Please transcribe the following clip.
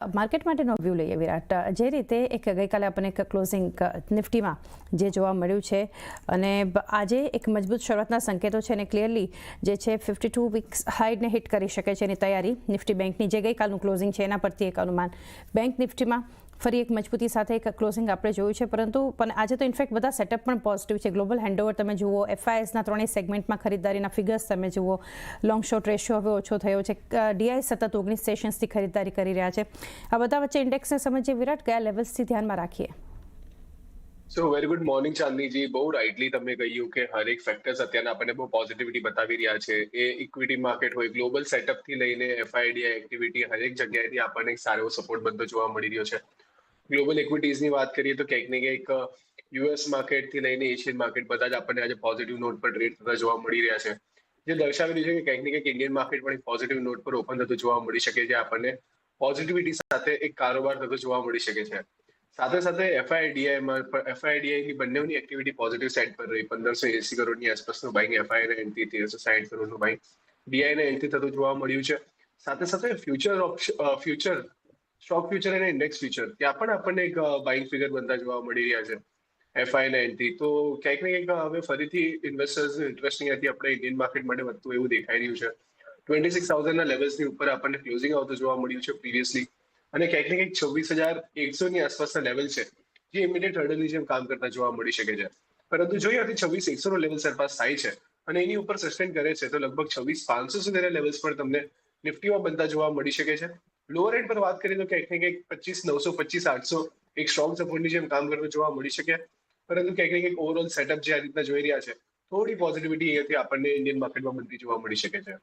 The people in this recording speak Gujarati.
માર્કેટ માટેનો વ્યૂ લઈએ વિરાટ, જે રીતે એક ગઈકાલે આપણને એક ક્લોઝિંગ નિફ્ટીમાં જે જોવા મળ્યું છે અને આજે એક મજબૂત શરૂઆતના સંકેતો છે અને ક્લિયરલી જે છે 52 વીક્સ હાઈડને હિટ કરી શકે છે એની તૈયારી નિફ્ટી બેંકની જે ગઈકાલનું ક્લોઝિંગ છે એના પરથી એક અનુમાન. બેંક નિફ્ટીમાં ફરી એક મજબૂતી સાથે એક ક્લોઝિંગ આપણે જોયું છે, પરંતુ આજે તો ઇનફેક્ટ બધા સેટઅપ પણ પોઝિટિવ છે. ગ્લોબલ હેન્ડઓવર તમે જુઓ, એફઆઈએસના ત્રણેય સેગમેન્ટમાં ખરીદદારીના ફિગર્સ તમે જુઓ, લોંગ શોર્ટ રેશિયો હવે ઓછો થયો છે, ડીઆઈ સતત 19 સેશન્સથી ખરીદદારી કરી રહ્યા છે. આ બધા વચ્ચે ઇન્ડેક્સને સમજીએ વિરાટ, કયા લેવલ્સથી ધ્યાનમાં રાખીએ? So very good morning Chandniji. બહુ રાઇટલી તમે કહ્યું કે હરેક ફેક્ટર્સ અત્યારે આપણને બહુ પોઝિટિવિટી બતાવી રહ્યા છે. એ ઇક્વિટી માર્કેટ હોય, ગ્લોબલ સેટઅપથી લઈને એફઆઈડીઆઈ એક્ટિવિટી, હરેક જગ્યાએથી આપણને એક સારો સપોર્ટ બનતો જોવા મળી રહ્યો છે. ગ્લોબલ ઇક્વિટીઝની વાત કરીએ તો ક્યાંક ને ક્યાંક યુએસ માર્કેટથી લઈને એશિયન માર્કેટ બધા જ આપણને આજે પોઝિટિવ નોટ પર ટ્રેડ થતા જોવા મળી રહ્યા છે, જે દર્શાવી રહ્યું છે કે ક્યાંક ને ક્યાંક ઇન્ડિયન માર્કેટ પણ એક પોઝિટિવ નોટ પર ઓપન થતું જોવા મળી શકે છે. આપણને પોઝિટિવિટી સાથે એક કારોબાર થતો જોવા મળી શકે છે. સાથે સાથે એફઆઈડીઆઈની બંનેની એક્ટિવિટી પોઝિટિવ સાઇડ પર રહી. 1580 કરોડની આસપાસનું બાઇંગ એફઆઈ એન્ડથી 1360 કરોડનું બાઇંગ ડીઆઈને એન્ડથી થતું જોવા મળ્યું છે. સાથે સાથે ફ્યુચર સ્ટોક ફ્યુચર અને ઇન્ડેક્સ ફ્યુચર ત્યાં પણ આપણને એક બાઇંગ ફિગર બનતા જોવા મળી રહ્યા છે એફઆઈ અને એનથી. તો ક્યાંક ને ક્યાંક હવે ફરીથી ઇન્વેસ્ટર્સ ઇન્ટરેસ્ટિંગ હતી આપણે ઇન્ડિયન માર્કેટ માટે વધતું એવું દેખાઈ રહ્યું છે. 26,000ના લેવલ્સની ઉપર આપણને ક્લોઝિંગ આવતું જોવા મળ્યું છે પ્રીવિયસલી, અને ક્યાંક ને ક્યાંક 26,100ની આસપાસના લેવલ છે જે ઇમિડિયેટ હર્ડલની જેમ કામ કરતા જોવા મળી શકે છે. પરંતુ જો અહીંયાથી 26,100નો લેવલ સરપાસ થાય છે અને એની ઉપર સસ્ટેન કરે છે તો લગભગ 26,500 સુધીના લેવલ્સ પર તમને નિફ્ટીમાં બનતા જોવા મળી શકે છે. લોઅર એન્ડ પર વાત કરીએ તો ક્યાંક ને ક્યાંક 25,900, 25,800 એક સ્ટ્રોંગ સપોર્ટની જેમ કામ કરતું જોવા મળી શકે. પરંતુ ક્યાંક ને ક્યાંક ઓવરઓલ સેટઅપ જે આ રીતના જોઈ રહ્યા છે, થોડી પોઝિટિવિટી અહીંયાથી આપણને ઇન્ડિયન માર્કેટમાં બનતી જોવા મળી શકે છે.